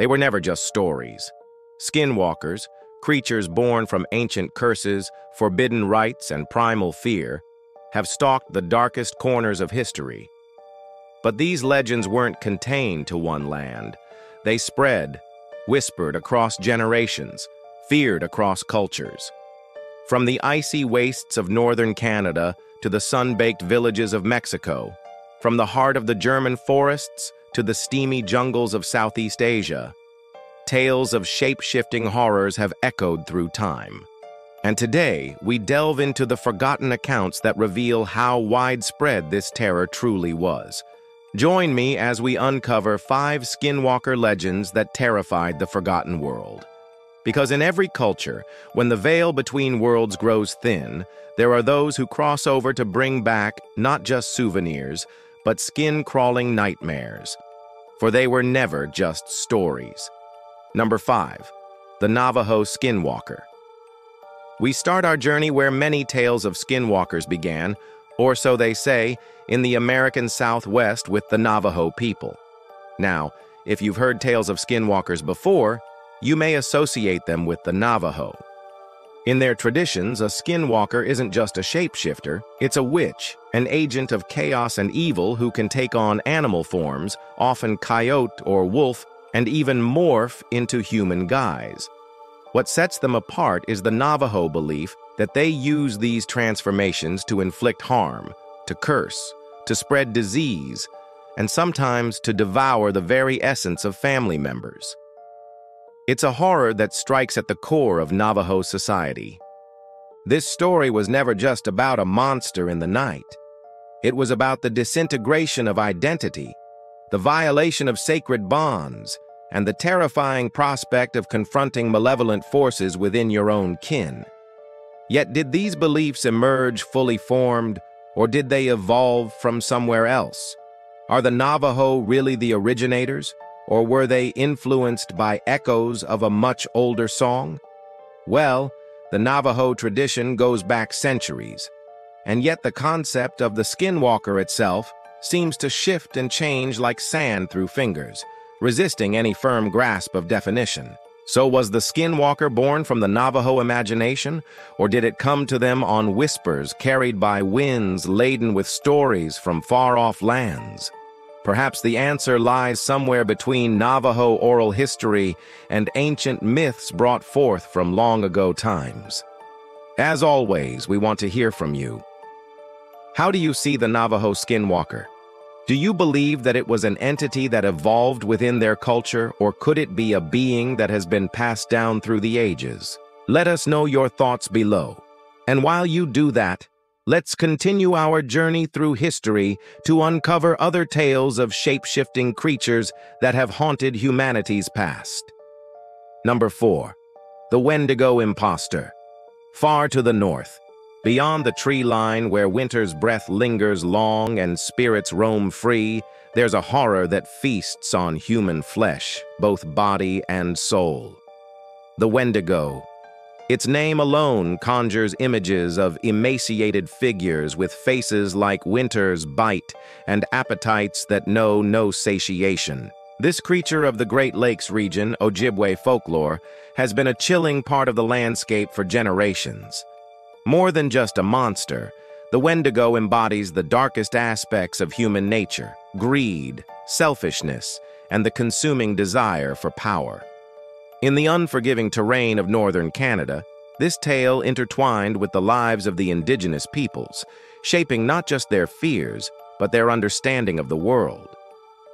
They were never just stories. Skinwalkers, creatures born from ancient curses, forbidden rites, and primal fear, have stalked the darkest corners of history. But these legends weren't contained to one land. They spread, whispered across generations, feared across cultures. From the icy wastes of northern Canada to the sun-baked villages of Mexico, from the heart of the German forests to the steamy jungles of Southeast Asia, tales of shape-shifting horrors have echoed through time. And today, we delve into the forgotten accounts that reveal how widespread this terror truly was. Join me as we uncover 5 Skinwalker legends that terrified the forgotten world. Because in every culture, when the veil between worlds grows thin, there are those who cross over to bring back not just souvenirs, but skin-crawling nightmares. For they were never just stories. Number 5. The Navajo Skinwalker. We start our journey where many tales of skinwalkers began, or so they say, in the American Southwest with the Navajo people. Now, if you've heard tales of skinwalkers before, you may associate them with the Navajo. In their traditions, a skinwalker isn't just a shapeshifter, it's a witch, an agent of chaos and evil who can take on animal forms, often coyote or wolf, and even morph into human guise. What sets them apart is the Navajo belief that they use these transformations to inflict harm, to curse, to spread disease, and sometimes to devour the very essence of family members. It's a horror that strikes at the core of Navajo society. This story was never just about a monster in the night. It was about the disintegration of identity, the violation of sacred bonds, and the terrifying prospect of confronting malevolent forces within your own kin. Yet did these beliefs emerge fully formed, or did they evolve from somewhere else? Are the Navajo really the originators, or were they influenced by echoes of a much older song? Well, the Navajo tradition goes back centuries, and yet the concept of the Skinwalker itself seems to shift and change like sand through fingers, resisting any firm grasp of definition. So was the Skinwalker born from the Navajo imagination, or did it come to them on whispers carried by winds laden with stories from far-off lands? Perhaps the answer lies somewhere between Navajo oral history and ancient myths brought forth from long-ago times. As always, we want to hear from you. How do you see the Navajo Skinwalker? Do you believe that it was an entity that evolved within their culture, or could it be a being that has been passed down through the ages? Let us know your thoughts below. And while you do that, let's continue our journey through history to uncover other tales of shape-shifting creatures that have haunted humanity's past. Number 4. The Wendigo Imposter. Far to the north, beyond the tree line where winter's breath lingers long and spirits roam free, there's a horror that feasts on human flesh, both body and soul. The Wendigo. Its name alone conjures images of emaciated figures with faces like winter's bite and appetites that know no satiation. This creature of the Great Lakes region, Ojibwe folklore, has been a chilling part of the landscape for generations. More than just a monster, the Wendigo embodies the darkest aspects of human nature: greed, selfishness, and the consuming desire for power. In the unforgiving terrain of northern Canada, this tale intertwined with the lives of the indigenous peoples, shaping not just their fears, but their understanding of the world.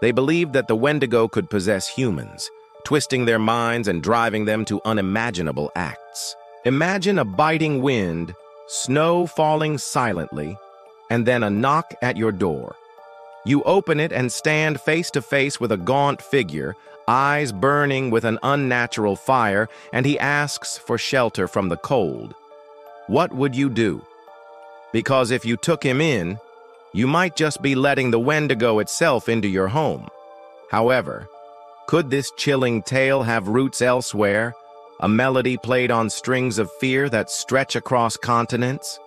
They believed that the Wendigo could possess humans, twisting their minds and driving them to unimaginable acts. Imagine a biting wind, snow falling silently, and then a knock at your door. You open it and stand face to face with a gaunt figure, eyes burning with an unnatural fire, and he asks for shelter from the cold. What would you do? Because if you took him in, you might just be letting the Wendigo itself into your home. However, could this chilling tale have roots elsewhere? A melody played on strings of fear that stretch across continents?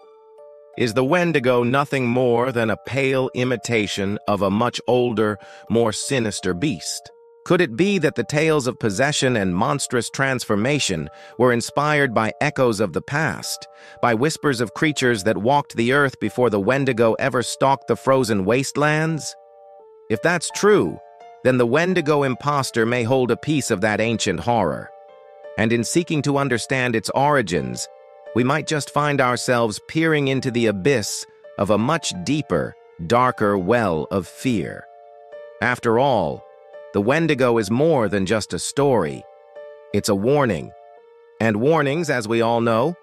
Is the Wendigo nothing more than a pale imitation of a much older, more sinister beast? Could it be that the tales of possession and monstrous transformation were inspired by echoes of the past, by whispers of creatures that walked the earth before the Wendigo ever stalked the frozen wastelands? If that's true, then the Wendigo imposter may hold a piece of that ancient horror. And in seeking to understand its origins, we might just find ourselves peering into the abyss of a much deeper, darker well of fear. After all, the Wendigo is more than just a story. It's a warning. And warnings, as we all know,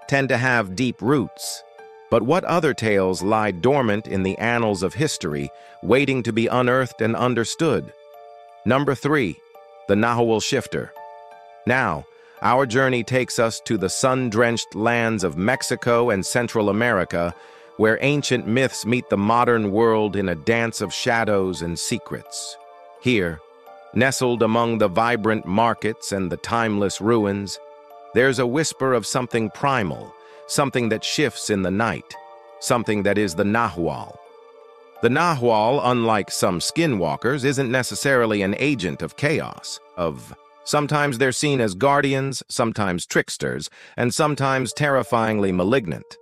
tend to have deep roots. But what other tales lie dormant in the annals of history, waiting to be unearthed and understood? Number 3, the Nahual Shifter. Now, our journey takes us to the sun-drenched lands of Mexico and Central America, where ancient myths meet the modern world in a dance of shadows and secrets. Here, nestled among the vibrant markets and the timeless ruins, there's a whisper of something primal, something that shifts in the night, something that is the Nahual. The Nahual, unlike some Skinwalkers, isn't necessarily an agent of chaos, sometimes they're seen as guardians, sometimes tricksters, and sometimes terrifyingly malignant.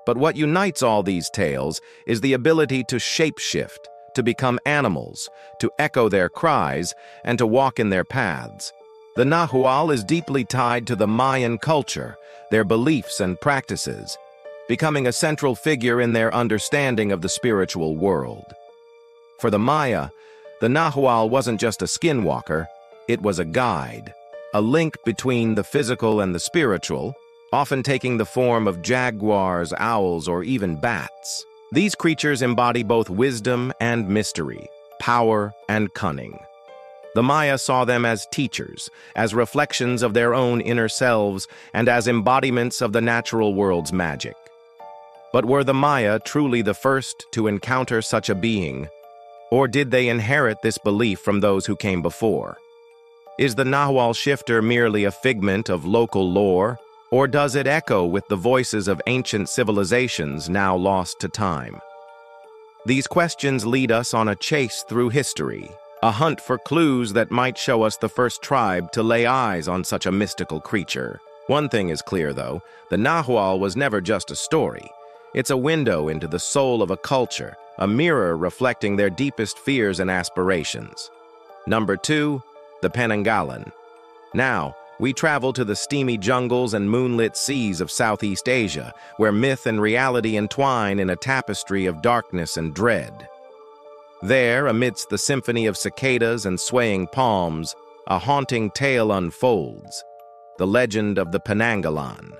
But what unites all these tales is the ability to shapeshift, to become animals, to echo their cries, and to walk in their paths. The Nahual is deeply tied to the Mayan culture, their beliefs and practices, becoming a central figure in their understanding of the spiritual world. For the Maya, the Nahual wasn't just a skinwalker, it was a guide, a link between the physical and the spiritual, often taking the form of jaguars, owls, or even bats. These creatures embody both wisdom and mystery, power and cunning. The Maya saw them as teachers, as reflections of their own inner selves, and as embodiments of the natural world's magic. But were the Maya truly the first to encounter such a being, or did they inherit this belief from those who came before? Is the Nahual Shifter merely a figment of local lore, or does it echo with the voices of ancient civilizations now lost to time? These questions lead us on a chase through history, a hunt for clues that might show us the first tribe to lay eyes on such a mystical creature. One thing is clear, though, the Nahual was never just a story. It's a window into the soul of a culture, a mirror reflecting their deepest fears and aspirations. Number 2, the Penanggalan. Now, we travel to the steamy jungles and moonlit seas of Southeast Asia, where myth and reality entwine in a tapestry of darkness and dread. There, amidst the symphony of cicadas and swaying palms, a haunting tale unfolds, the legend of the Penanggalan.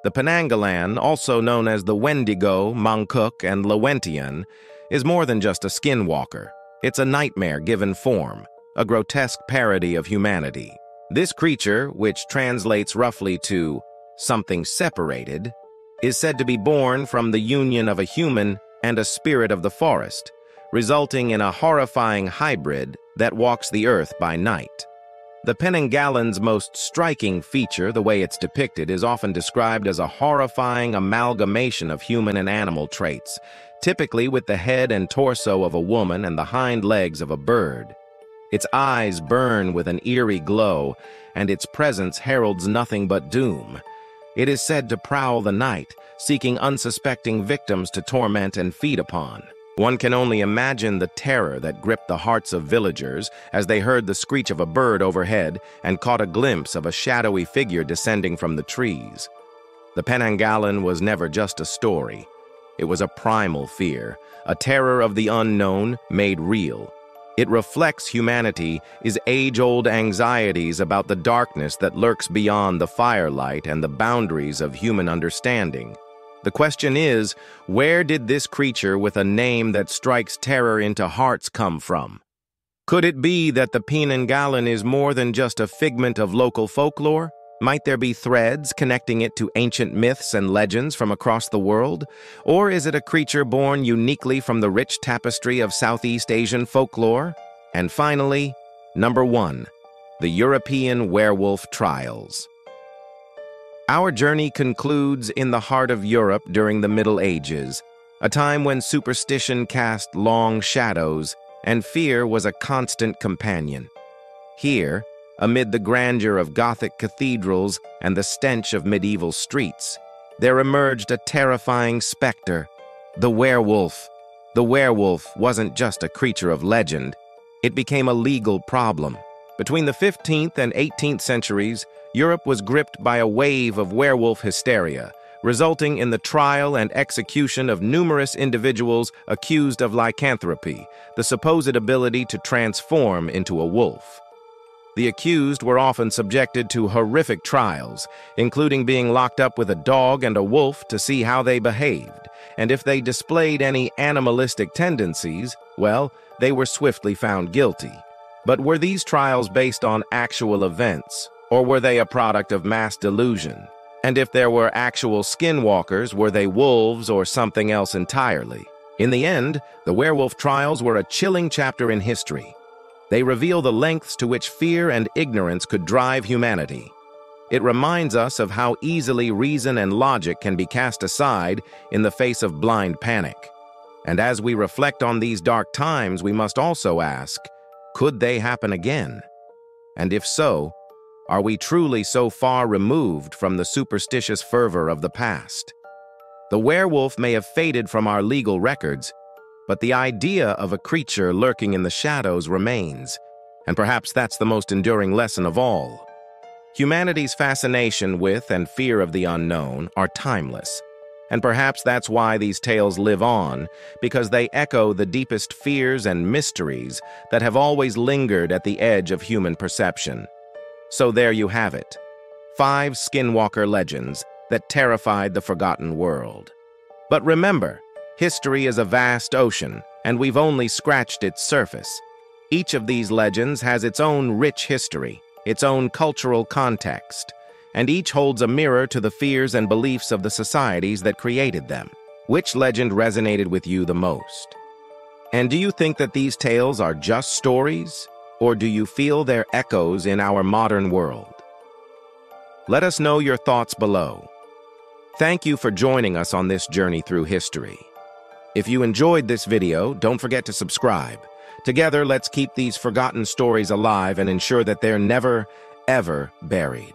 The Penanggalan, also known as the Wendigo, Mangkuk, and Lewentian, is more than just a skinwalker. It's a nightmare given form, a grotesque parody of humanity. This creature, which translates roughly to something separated, is said to be born from the union of a human and a spirit of the forest, resulting in a horrifying hybrid that walks the earth by night. The Penanggalan's most striking feature, the way it's depicted, is often described as a horrifying amalgamation of human and animal traits, typically with the head and torso of a woman and the hind legs of a bird. Its eyes burn with an eerie glow, and its presence heralds nothing but doom. It is said to prowl the night, seeking unsuspecting victims to torment and feed upon. One can only imagine the terror that gripped the hearts of villagers as they heard the screech of a bird overhead and caught a glimpse of a shadowy figure descending from the trees. The Penanggalan was never just a story. It was a primal fear, a terror of the unknown made real. It reflects humanity's age-old anxieties about the darkness that lurks beyond the firelight and the boundaries of human understanding. The question is, where did this creature with a name that strikes terror into hearts come from? Could it be that the Penanggalan is more than just a figment of local folklore? Might there be threads connecting it to ancient myths and legends from across the world? Or is it a creature born uniquely from the rich tapestry of Southeast Asian folklore? And finally, number 1, the European werewolf trials. Our journey concludes in the heart of Europe during the Middle Ages, a time when superstition cast long shadows and fear was a constant companion. Here, amid the grandeur of Gothic cathedrals and the stench of medieval streets, there emerged a terrifying specter, the werewolf. The werewolf wasn't just a creature of legend, it became a legal problem. Between the 15th and 18th centuries, Europe was gripped by a wave of werewolf hysteria, resulting in the trial and execution of numerous individuals accused of lycanthropy, the supposed ability to transform into a wolf. The accused were often subjected to horrific trials, including being locked up with a dog and a wolf to see how they behaved, and if they displayed any animalistic tendencies, well, they were swiftly found guilty. But were these trials based on actual events, or were they a product of mass delusion? And if there were actual skinwalkers, were they wolves or something else entirely? In the end, the werewolf trials were a chilling chapter in history. They reveal the lengths to which fear and ignorance could drive humanity. It reminds us of how easily reason and logic can be cast aside in the face of blind panic. And as we reflect on these dark times, we must also ask, could they happen again? And if so, are we truly so far removed from the superstitious fervor of the past? The werewolf may have faded from our legal records, but the idea of a creature lurking in the shadows remains, and perhaps that's the most enduring lesson of all. Humanity's fascination with and fear of the unknown are timeless, and perhaps that's why these tales live on, because they echo the deepest fears and mysteries that have always lingered at the edge of human perception. So there you have it, 5 Skinwalker legends that terrified the forgotten world. But remember, history is a vast ocean, and we've only scratched its surface. Each of these legends has its own rich history, its own cultural context, and each holds a mirror to the fears and beliefs of the societies that created them. Which legend resonated with you the most? And do you think that these tales are just stories, or do you feel their echoes in our modern world? Let us know your thoughts below. Thank you for joining us on this journey through history. If you enjoyed this video, don't forget to subscribe. Together, let's keep these forgotten stories alive and ensure that they're never, ever buried.